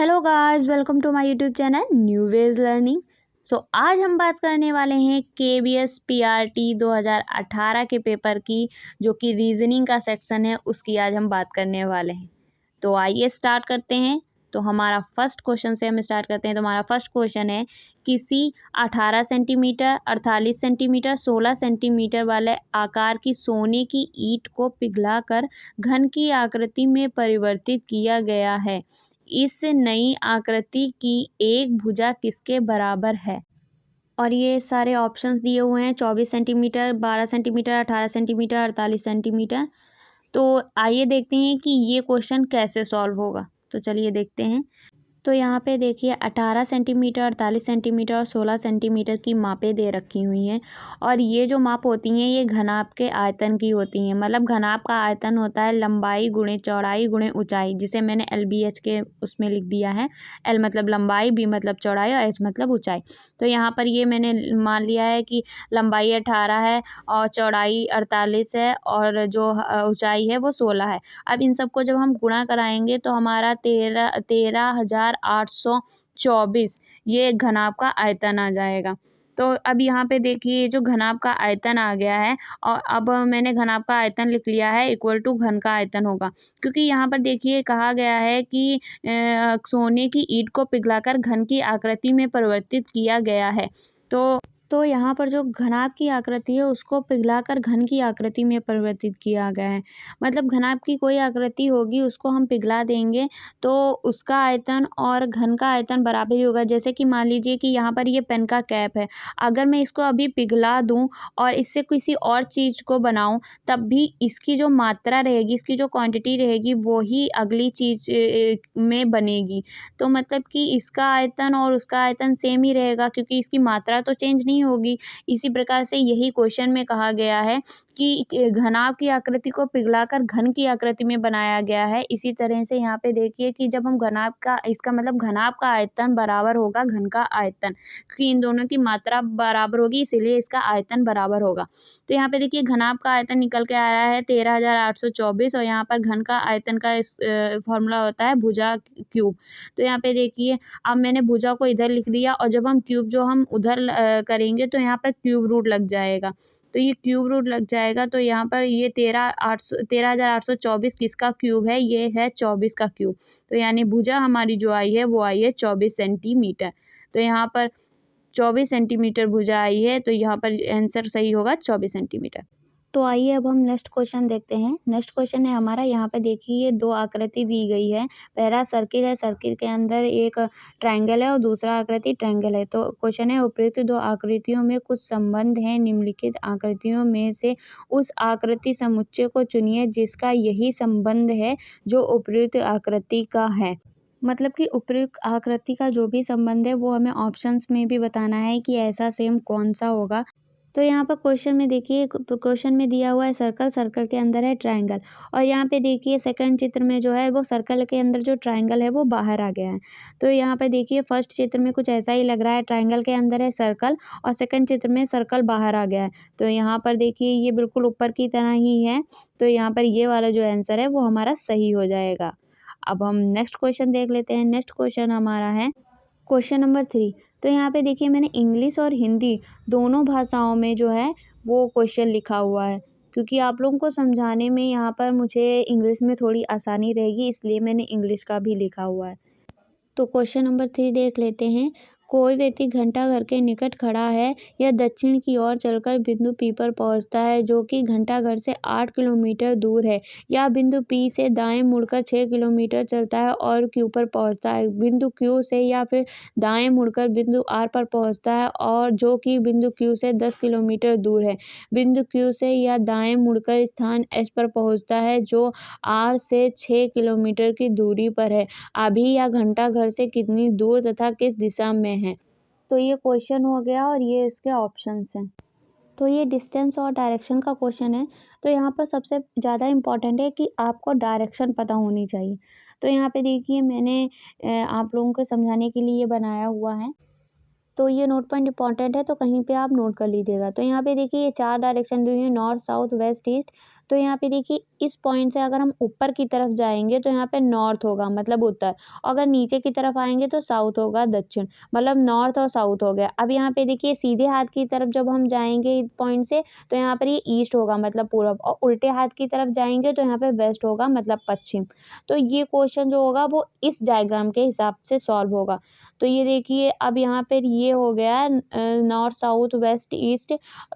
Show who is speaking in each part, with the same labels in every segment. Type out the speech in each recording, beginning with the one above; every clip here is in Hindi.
Speaker 1: Hello guys, welcome to my YouTube channel New Ways Learning. आज हम बात करने वाले हैं केबीएस पीआरटी 2018 के पेपर की, जो कि रीजनिंग का सेक्शन है, उसकी आज हम बात करने वाले हैं। तो आइए स्टार्ट करते हैं। तो हमारा फर्स्ट क्वेश्चन से हम स्टार्ट करते हैं। तो हमारा फर्स्ट क्वेश्चन है, किसी 18 सेंटीमीटर, 48 सेंटीमीटर, 16 सेंटीमीटर वाले आकार की सोने की ईंट को पिघलाकर घन की आकृति में परिवर्तित किया गया है। इस नई आकृति की एक भुजा किसके बराबर है? और ये सारे ऑप्शंस दिए हुए हैं, 24 सेंटीमीटर, 12 सेंटीमीटर, 18 सेंटीमीटर, 48 सेंटीमीटर। तो आइए देखते हैं कि ये क्वेश्चन कैसे सॉल्व होगा। तो चलिए देखते हैं। तो यहाँ पे देखिए 18 सेंटीमीटर, 48 सेंटीमीटर और 16 सेंटीमीटर की मापें दे रखी हुई हैं। और ये जो माप होती हैं ये घनाभ के आयतन की होती हैं। मतलब घनाभ का आयतन होता है लंबाई गुणे चौड़ाई गुणे ऊंचाई, जिसे मैंने LBH के उसमें लिख दिया है। L मतलब लंबाई, B मतलब चौड़ाई और H मतलब ऊंचाई। तो यहाँ पर ये मैंने मान लिया है कि लंबाई 18 है और चौड़ाई 48 है और जो ऊंचाई है वो 16 है। अब इन सबको जब हम गुणा कराएंगे तो हमारा 13,824 ये घनाभ का आयतन आ जाएगा। तो अब यहाँ पे देखिए जो घनाभ का आयतन आ गया है, और अब मैंने घनाभ का आयतन लिख लिया है इक्वल टू घन का आयतन होगा। क्योंकि यहाँ पर देखिए कहा गया है कि सोने की ईंट को पिघलाकर घन की आकृति में परिवर्तित किया गया है। तो यहाँ पर जो घनाभ की आकृति है उसको पिघलाकर घन की आकृति में परिवर्तित किया गया है। मतलब घनाभ की कोई आकृति होगी उसको हम पिघला देंगे तो उसका आयतन और घन का आयतन बराबर ही होगा। जैसे कि मान लीजिए कि यहाँ पर ये पेन का कैप है, अगर मैं इसको अभी पिघला दूँ और इससे किसी और चीज़ को बनाऊँ, तब भी इसकी जो मात्रा रहेगी, इसकी जो क्वांटिटी रहेगी वो ही अगली चीज़ में बनेगी। तो मतलब कि इसका आयतन और उसका आयतन सेम ही रहेगा, क्योंकि इसकी मात्रा तो चेंज नहीं होगी। इसी प्रकार से यही क्वेश्चन में कहा गया है कि घनाभ की आकृति को पिघलाकर घन की आकृति में बनाया गया है। इसी तरह से यहाँ पे देखिए कि जब हम घनाभ का, इसका मतलब घनाभ का आयतन बराबर होगा घन का आयतन, क्योंकि इन दोनों की मात्रा बराबर होगी, इसीलिए इसका आयतन बराबर होगा। तो यहाँ पे देखिए घनाभ का आयतन निकल के आया है 13,824, और यहाँ पर घन का आयतन का फॉर्मूला होता है भुजा क्यूब। तो यहाँ पे देखिए अब मैंने भुजा को इधर लिख दिया, और जब हम क्यूब जो हम उधर करेंगे तो यहाँ पर क्यूब रूट लग जाएगा। तो ये क्यूब रूट लग जाएगा, तो यहाँ पर ये 13,824 किसका क्यूब है? ये है 24 का क्यूब। तो यानी भुजा हमारी जो आई है वो आई है 24 सेंटीमीटर। तो यहाँ पर 24 सेंटीमीटर भुजा आई है, तो यहाँ पर आंसर सही होगा 24 सेंटीमीटर। तो आइए अब हम नेक्स्ट क्वेश्चन देखते हैं। नेक्स्ट क्वेश्चन है हमारा, यहाँ पे देखिए दो आकृति दी गई है। पहला सर्किल है, सर्किल के अंदर एक ट्रायंगल है और दूसरा आकृति ट्रायंगल है। तो क्वेश्चन है, उपयुक्त दो आकृतियों में कुछ संबंध है, निम्नलिखित आकृतियों में से उस आकृति समुच्चय को चुनिए जिसका यही संबंध है जो उपयुक्त आकृति का है। मतलब कि उपयुक्त आकृति का जो भी संबंध है वो हमें ऑप्शंस में भी बताना है कि ऐसा सेम कौन सा होगा। तो यहाँ पर क्वेश्चन में देखिए, क्वेश्चन में दिया हुआ है सर्कल, सर्कल के अंदर है ट्रायंगल, और यहाँ पे देखिए सेकंड चित्र में जो है वो सर्कल के अंदर जो ट्रायंगल है वो बाहर आ गया है। तो यहाँ पे देखिए फर्स्ट चित्र में कुछ ऐसा ही लग रहा है, ट्रायंगल के अंदर है सर्कल और सेकंड चित्र में सर्कल बाहर आ गया है। तो यहाँ पर देखिए ये बिल्कुल ऊपर की तरह ही है, तो यहाँ पर ये वाला जो आंसर है वो हमारा सही हो जाएगा। अब हम नेक्स्ट क्वेश्चन देख लेते हैं। नेक्स्ट क्वेश्चन हमारा है क्वेश्चन नंबर 3। तो यहाँ पे देखिए मैंने इंग्लिश और हिंदी दोनों भाषाओं में जो है वो क्वेश्चन लिखा हुआ है, क्योंकि आप लोगों को समझाने में यहाँ पर मुझे इंग्लिश में थोड़ी आसानी रहेगी, इसलिए मैंने इंग्लिश का भी लिखा हुआ है। तो क्वेश्चन नंबर 3 देख लेते हैं। कोई व्यक्ति घंटाघर के निकट खड़ा है, यह दक्षिण की ओर चलकर बिंदु P पर पहुंचता है जो कि घंटाघर से 8 किलोमीटर दूर है। यह बिंदु P से दाएं मुड़कर 6 किलोमीटर चलता है और Q पर पहुंचता है। बिंदु Q से या फिर दाएं मुड़कर बिंदु R पर पहुंचता है, और जो कि बिंदु Q से 10 किलोमीटर दूर है। बिंदु Q से या दाएं मुड़कर स्थान S पर पहुंचता है जो R से 6 किलोमीटर की दूरी पर है। अभी यह घंटाघर से कितनी दूर तथा किस दिशा में है? तो ये क्वेश्चन हो गया और ये इसके ऑप्शंस हैं। तो ये डिस्टेंस और डायरेक्शन का क्वेश्चन है। तो यहाँ पर सबसे ज़्यादा इम्पोर्टेंट है कि आपको डायरेक्शन पता होनी चाहिए। तो यहाँ पे देखिए मैंने आप लोगों को समझाने के लिए ये बनाया हुआ है। तो ये नोट पॉइंट इम्पॉर्टेंट है, तो कहीं पे आप नोट कर लीजिएगा। तो यहाँ पे देखिए ये 4 डायरेक्शन दी हुई है, नॉर्थ, साउथ, वेस्ट, ईस्ट। तो यहाँ पे देखिए इस पॉइंट से अगर हम ऊपर की तरफ जाएंगे तो यहाँ पे नॉर्थ होगा मतलब उत्तर, अगर नीचे की तरफ आएंगे तो साउथ होगा दक्षिण, मतलब नॉर्थ और साउथ हो गया। अब यहाँ पे देखिए सीधे हाथ की तरफ जब हम जाएंगे इस पॉइंट से तो यहाँ पर ये ईस्ट होगा मतलब पूरब, और उल्टे हाथ की तरफ जाएंगे तो यहाँ पे वेस्ट होगा मतलब पश्चिम। तो ये क्वेश्चन जो होगा वो इस डायग्राम के हिसाब से सॉल्व होगा। तो ये देखिए अब यहाँ पर ये हो गया नॉर्थ साउथ वेस्ट ईस्ट।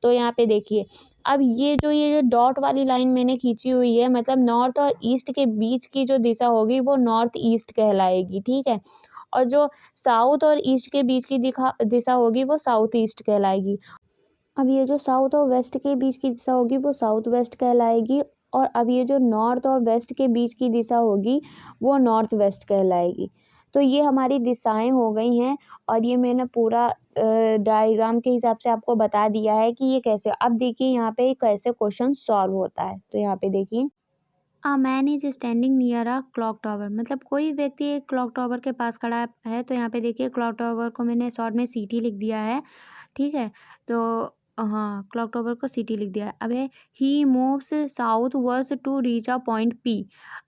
Speaker 1: तो यहाँ पे देखिए अब ये जो डॉट वाली लाइन मैंने खींची हुई है मतलब नॉर्थ और ईस्ट के बीच की जो दिशा होगी वो नॉर्थ ईस्ट कहलाएगी, ठीक है। और जो साउथ और ईस्ट के बीच की दिशा होगी वो साउथ ईस्ट कहलाएगी। अब ये जो साउथ और वेस्ट के बीच की दिशा होगी वो साउथ वेस्ट कहलाएगी, और अब ये जो नॉर्थ और वेस्ट के बीच की दिशा होगी वो नॉर्थ वेस्ट कहलाएगी। तो ये हमारी दिशाएं हो गई हैं, और ये मैंने पूरा डायग्राम के हिसाब से आपको बता दिया है कि ये कैसे। अब देखिए यहाँ पे कैसे क्वेश्चन सॉल्व होता है। तो यहाँ पे देखिए a man is standing near a clock tower, मतलब कोई व्यक्ति एक क्लॉक टावर के पास खड़ा है। तो यहाँ पे देखिए क्लॉक टावर को मैंने शॉर्ट में सीटी लिख दिया है, ठीक है। तो हाँ क्लॉक टावर को सिटी लिख दिया है। अब है he moves southwards to reach a point P.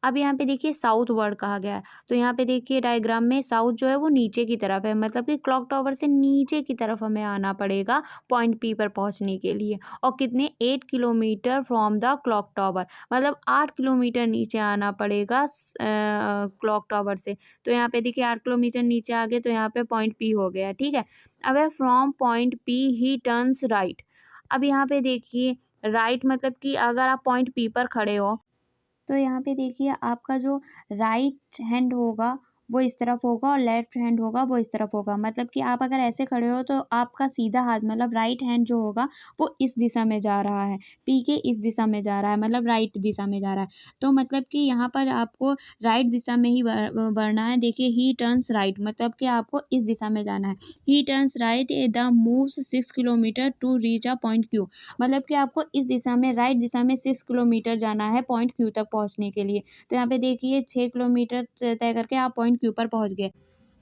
Speaker 1: अब यहाँ पे देखिए साउथ वर्ड कहा गया है, तो यहाँ पे देखिए डायग्राम में साउथ जो है वो नीचे की तरफ है, मतलब कि क्लॉक टावर से नीचे की तरफ हमें आना पड़ेगा पॉइंट पी पर पहुँचने के लिए। और कितने 8 kilometre from the clock tower, मतलब 8 किलोमीटर नीचे आना पड़ेगा क्लॉक टावर से। तो यहाँ पे देखिए 8 किलोमीटर नीचे आ गए तो यहाँ पे पॉइंट पी हो गया, ठीक है। अब है from point P he turns right. अब यहाँ पे देखिए राइट मतलब कि अगर आप पॉइंट पी पर खड़े हो तो यहाँ पे देखिए आपका जो राइट हैंड होगा वो इस तरफ होगा और लेफ्ट हैंड होगा वो इस तरफ होगा। मतलब कि आप अगर ऐसे खड़े हो तो आपका सीधा हाथ मतलब राइट हैंड जो होगा वो इस दिशा में जा रहा है, पी के इस दिशा में जा रहा है, मतलब राइट दिशा में जा रहा है। तो मतलब कि यहाँ पर आपको राइट दिशा में ही बढ़ना है। देखिए ही टर्न्स राइट मतलब कि आपको इस दिशा में जाना है। He turns right the moves 6 kilometre to reach a point Q, मतलब कि आपको इस दिशा में राइट दिशा में 6 किलोमीटर जाना है पॉइंट क्यू तक पहुंचने के लिए। तो यहाँ पे देखिए 6 किलोमीटर तय करके आप पॉइंट क्यू पर पहुंच गए।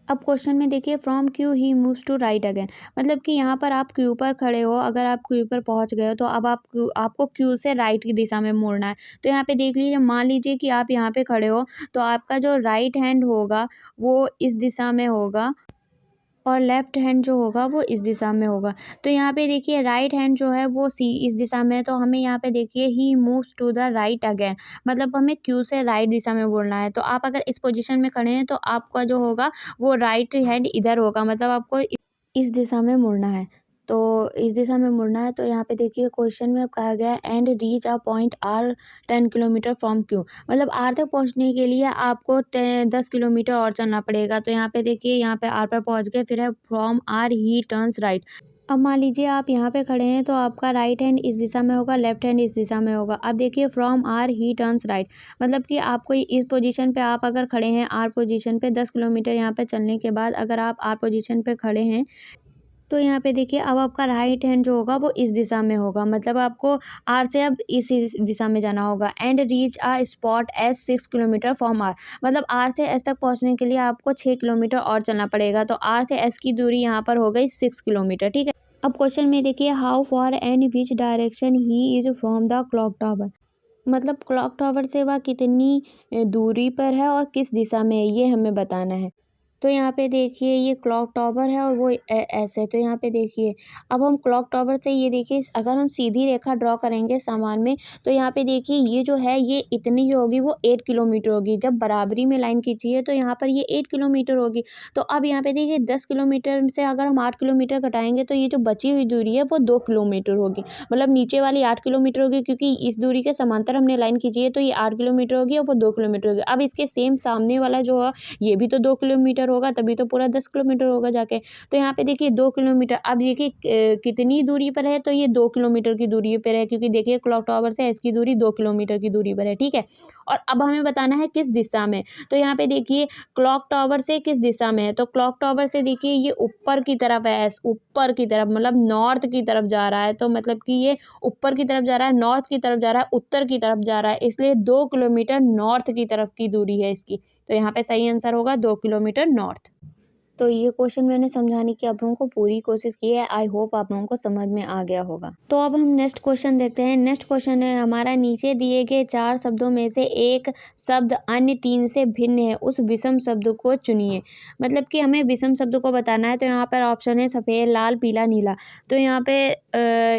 Speaker 1: अब क्वेश्चन में देखिए from Q he moves to right again, मतलब कि यहाँ पर आप क्यू पर खड़े हो, अगर आप क्यू पर पहुंच गए हो तो अब आपको क्यू से राइट की दिशा में मुड़ना है। तो यहाँ पे देख लीजिए, मान लीजिए कि आप यहाँ पे खड़े हो तो आपका जो राइट हैंड होगा वो इस दिशा में होगा और लेफ्ट हैंड जो होगा वो इस दिशा में होगा। तो यहाँ पे देखिए राइट हैंड जो है वो सी इस दिशा में है, तो हमें यहाँ पे देखिए he moves to the right again, मतलब हमें क्यू से राइट दिशा में बोलना है। तो आप अगर इस पोजीशन में खड़े हैं तो आपका जो होगा वो राइट हैंड इधर होगा, मतलब आपको इस दिशा में मुड़ना है। तो इस दिशा में मुड़ना है। तो यहाँ पे देखिए क्वेश्चन में कहा गया है and reach a point R 10 kilometre from Q, मतलब आर तक पहुँचने के लिए आपको 10 किलोमीटर और चलना पड़ेगा। तो यहाँ पे देखिए यहाँ पे आर पर पहुँच गए, फिर है from R he turns right. अब मान लीजिए आप यहाँ पे खड़े हैं तो आपका राइट हैंड इस दिशा में होगा, लेफ्ट हैंड इस दिशा में होगा। अब देखिए from R he turns right, मतलब कि आपको इस पोजीशन पे आप अगर खड़े हैं आर पोजीशन पे 10 किलोमीटर यहाँ पे चलने के बाद अगर आप आर पोजीशन पे खड़े हैं तो यहाँ पे देखिए अब आपका राइट हैंड जो होगा वो इस दिशा में होगा, मतलब आपको आर से अब इसी दिशा में जाना होगा। And reach a spot S 6 kilometre from R, मतलब आर से एस तक पहुँचने के लिए आपको 6 किलोमीटर और चलना पड़ेगा। तो आर से एस की दूरी यहाँ पर हो गई 6 किलोमीटर, ठीक है। अब क्वेश्चन में देखिए how for and which direction he is from the clock tower, मतलब क्लॉक टावर से वह कितनी दूरी पर है और किस दिशा में है ये हमें बताना है। तो यहाँ पे देखिए ये क्लॉक टावर है और वो ऐसे, तो यहाँ पे देखिए अब हम क्लॉक टावर से ये देखिए अगर हम सीधी रेखा ड्रॉ करेंगे सामान में तो यहाँ पे देखिए ये जो है ये इतनी जो होगी वो 8 किलोमीटर होगी। जब बराबरी में लाइन खींची तो यहाँ पर ये 8 किलोमीटर होगी। तो अब यहाँ पे देखिए 10 किलोमीटर से अगर हम 8 किलोमीटर घटाएंगे तो ये जो बची हुई दूरी है वो 2 किलोमीटर होगी, मतलब नीचे वाली 8 किलोमीटर होगी क्योंकि इस दूरी के समांतर हमने लाइन खींची है तो ये 8 किलोमीटर होगी और वो 2 किलोमीटर होगी। अब इसके सेम सामने वाला जो है ये भी तो 2 किलोमीटर होगा, तभी तो पूरा 10 किलोमीटर होगा जाके। तो यहाँ पे देखिए 2 किलोमीटर, अब देखिए कितनी दूरी पर है तो ये 2 किलोमीटर की दूरी पर है क्योंकि देखिए क्लॉक टावर से इसकी दूरी 2 किलोमीटर की दूरी पर है, ठीक है। और अब हमें बताना है किस दिशा में। तो यहाँ पे देखिए क्लॉक टावर से किस दिशा में है, तो क्लॉक टावर से देखिए ये ऊपर की तरफ है, ऊपर की तरफ मतलब नॉर्थ की तरफ जा रहा है। तो मतलब कि ये ऊपर की तरफ जा रहा है, नॉर्थ की तरफ जा रहा है, उत्तर की तरफ जा रहा है, इसलिए 2 किलोमीटर नॉर्थ की तरफ की दूरी है इसकी। तो यहाँ पे सही आंसर होगा 2 किलोमीटर नॉर्थ। तो ये क्वेश्चन मैंने समझाने की आप लोगों को पूरी कोशिश की है। आई होप आप लोगों को समझ में आ गया होगा। तो अब हम नेक्स्ट क्वेश्चन देखते हैं। नेक्स्ट क्वेश्चन है हमारा, नीचे दिए गए 4 शब्दों में से एक शब्द अन्य 3 से भिन्न है, उस विषम शब्द को चुनिए। मतलब कि हमें विषम शब्द को बताना है। तो यहाँ पर ऑप्शन है सफ़ेद, लाल, पीला, नीला। तो यहाँ पे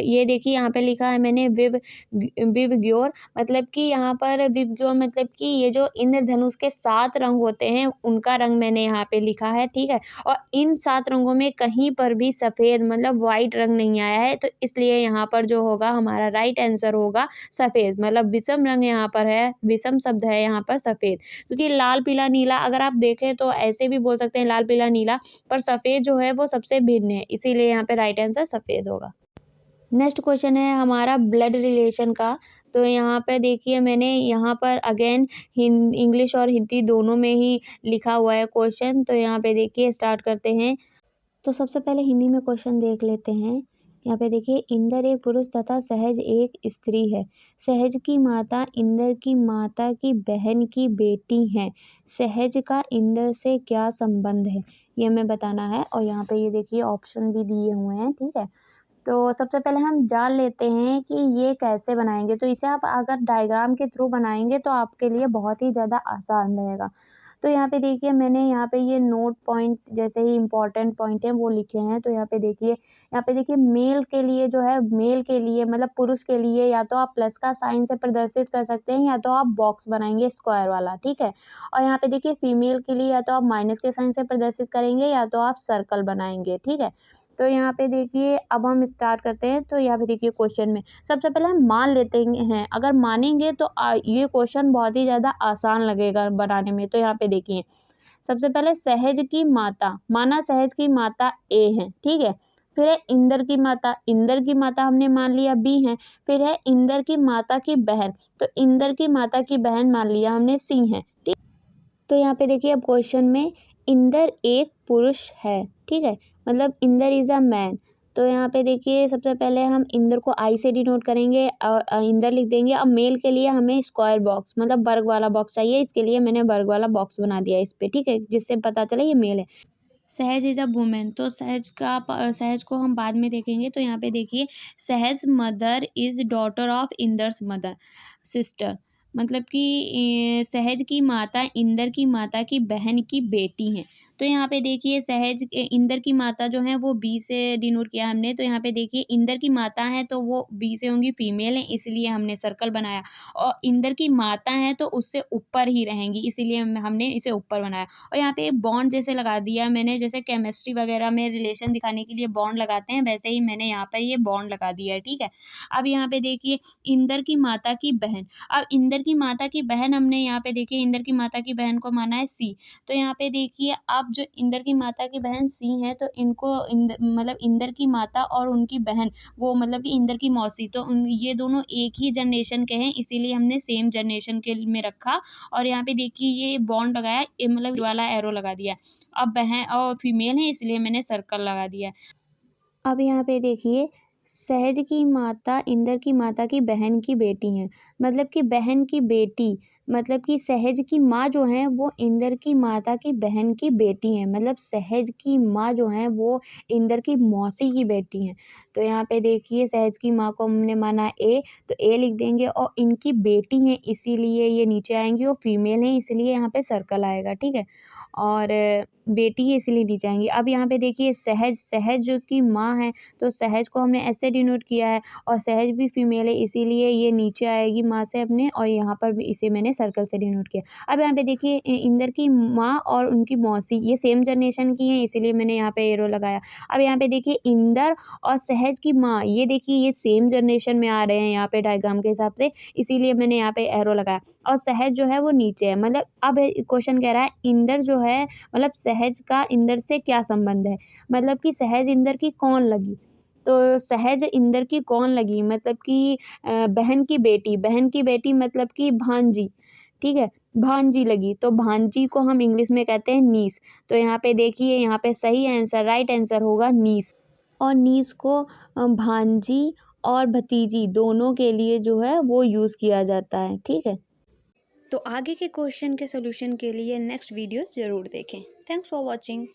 Speaker 1: ये देखिए, यहाँ पे लिखा है मैंने विवग्योर। मतलब कि यहाँ पर विवग्योर मतलब कि ये जो इंद्रधनुष के 7 रंग होते हैं उनका रंग मैंने यहाँ पे लिखा है, ठीक है। और इन 7 रंगों में कहीं पर भी सफ़ेद मतलब वाइट रंग नहीं आया है, तो इसलिए यहाँ पर जो होगा हमारा राइट आंसर होगा सफ़ेद। मतलब विषम रंग यहाँ पर है, विषम शब्द है यहाँ पर सफ़ेद। क्योंकि लाल, पीला, नीला अगर आप देखें तो ऐसे भी बोल सकते हैं लाल, पीला, नीला, पर सफ़ेद जो है वो सबसे भिन्न है, इसीलिए यहाँ पे राइट आंसर सफ़ेद होगा। नेक्स्ट क्वेश्चन है हमारा ब्लड रिलेशन का। तो यहाँ पे देखिए, मैंने यहाँ पर अगेन इंग्लिश और हिंदी दोनों में ही लिखा हुआ है क्वेश्चन। तो यहाँ पे देखिए, स्टार्ट करते हैं। तो सबसे पहले हिंदी में क्वेश्चन देख लेते हैं। यहाँ पे देखिए, इंद्र एक पुरुष तथा सहज एक स्त्री है। सहज की माता इंद्र की माता की बहन की बेटी है। सहज का इंद्र से क्या संबंध है, ये हमें बताना है। और यहाँ पे ये देखिए ऑप्शन भी दिए हुए हैं, ठीक है। तो सबसे पहले हम जान लेते हैं कि ये कैसे बनाएंगे। तो इसे आप अगर डायग्राम के थ्रू बनाएंगे तो आपके लिए बहुत ही ज़्यादा आसान रहेगा। तो यहाँ पे देखिए, मैंने यहाँ पे ये नोट पॉइंट जैसे ही इम्पोर्टेंट पॉइंट है वो लिखे हैं। तो यहाँ पे देखिए मेल के लिए जो है, मेल के लिए मतलब पुरुष के लिए या तो आप प्लस का साइन से प्रदर्शित कर सकते हैं या तो आप बॉक्स बनाएंगे स्क्वायर वाला, ठीक है। और यहाँ पे देखिए फीमेल के लिए या तो आप माइनस के साइन से प्रदर्शित करेंगे या तो आप सर्कल बनाएंगे, ठीक है। तो यहाँ पे देखिए, अब हम स्टार्ट करते हैं। तो यहाँ पे देखिए क्वेश्चन में सबसे पहले हम मान लेते हैं। अगर मानेंगे तो ये क्वेश्चन बहुत ही ज़्यादा आसान लगेगा बनाने में। तो यहाँ पे देखिए, सबसे पहले सहज की माता, माना सहज की माता ए है, ठीक है। फिर है इंद्र की माता, इंद्र की माता हमने मान लिया बी है। फिर है इंद्र की माता की बहन, तो इंद्र की माता की बहन मान लिया हमने सी है, ठीक। तो यहाँ पे देखिए, अब क्वेश्चन में इंद्र एक पुरुष है, ठीक है, मतलब इंद्र इज अ मैन। तो यहाँ पे देखिए, सबसे पहले हम इंद्र को आई से डिनोट करेंगे, इंद्र लिख देंगे। अब मेल के लिए हमें स्क्वायर बॉक्स मतलब वर्ग वाला बॉक्स चाहिए, इसके लिए मैंने वर्ग वाला बॉक्स बना दिया इस पे, ठीक है, जिससे पता चले ये मेल है। सहज इज अ वुमेन, तो सहज को हम बाद में देखेंगे। तो यहाँ पे देखिए, Sahaj mother is daughter of Inder's mother sister. मतलब कि सहज की माता इंदर की माता की बहन की बेटी हैं। तो यहाँ पे देखिए, इंदर की माता जो है वो बी से डिनोट किया हमने। तो यहाँ पे देखिए, इंदर की माता है तो वो बी से होंगी, फीमेल है, इसलिए हमने सर्कल बनाया। और इंदर की माता है तो उससे ऊपर ही रहेंगी, इसीलिए हमने इसे ऊपर बनाया। और यहाँ पे बॉन्ड जैसे लगा दिया मैंने, जैसे केमिस्ट्री वगैरह में रिलेशन दिखाने के लिए बॉन्ड लगाते हैं, वैसे ही मैंने यहाँ पर ये बॉन्ड लगा दिया है, ठीक है। अब यहाँ पे देखिए, इंदर की माता की बहन। अब इंदर की माता की बहन हमने यहाँ पे देखिए, इंदर की माता की बहन को माना है सी। तो यहाँ पे देखिए, अब जो इंदर की माता की बहन सी है तो इनको मतलब इंदर की माता और उनकी बहन वो मतलब कि इंदर की मौसी, तो ये दोनों एक ही जनरेशन के हैं, इसीलिए हमने सेम जनरेशन के में रखा। और यहाँ पे देखिए, ये बॉन्ड लगाया, मतलब वाला एरो लगा दिया। अब बहन और फीमेल है, इसलिए मैंने सर्कल लगा दिया। अब यहाँ पे देखिए, सहज की माता इंदर की माता की बहन की बेटी हैं। मतलब कि बहन की बेटी, मतलब कि सहज की माँ जो है वो इंदर की माता की बहन की बेटी हैं। मतलब सहज की माँ जो है वो इंदर की मौसी की बेटी हैं। तो यहाँ पे देखिए, सहज की माँ को हमने माना ए, तो ए लिख देंगे। और इनकी बेटी हैं इसीलिए ये नीचे आएंगी, और फीमेल हैं इसलिए यहाँ पे सर्कल आएगा, ठीक है। और बेटी है इसलिए नीचे आएँगी। अब यहाँ पे देखिए, सहज जो की माँ है, तो सहज को हमने ऐसे डिनोट किया है, और सहज भी फीमेल है इसीलिए ये नीचे आएगी माँ से अपने, और यहाँ पर भी इसे मैंने सर्कल से डिनोट किया। अब यहाँ पे देखिए, इंदर की माँ और उनकी मौसी ये सेम जनरेशन की हैं, इसीलिए मैंने यहाँ पे एरो लगाया। अब यहाँ पे देखिए, इंदर और सहज की माँ ये देखिए ये सेम जनरेशन में आ रहे हैं यहाँ पे डायग्राम के हिसाब से, इसीलिए मैंने यहाँ पे एरो लगाया। और सहज जो है वो नीचे है। मतलब अब क्वेश्चन कह रहा है, इंदर जो है मतलब सहज का इंदर से क्या संबंध है, मतलब कि सहज इंदर की कौन लगी। तो सहज इंदर की कौन लगी, मतलब कि बहन की बेटी मतलब कि भांजी, ठीक है, भांजी लगी। तो भांजी को हम इंग्लिश में कहते हैं नीस। तो यहाँ पे देखिए, यहाँ पे सही आंसर राइट आंसर होगा नीस। और नीस को भांजी और भतीजी दोनों के लिए जो है वो यूज़ किया जाता है, ठीक है।
Speaker 2: तो आगे के क्वेश्चन के सॉल्यूशन के लिए नेक्स्ट वीडियो ज़रूर देखें। Thanks for watching.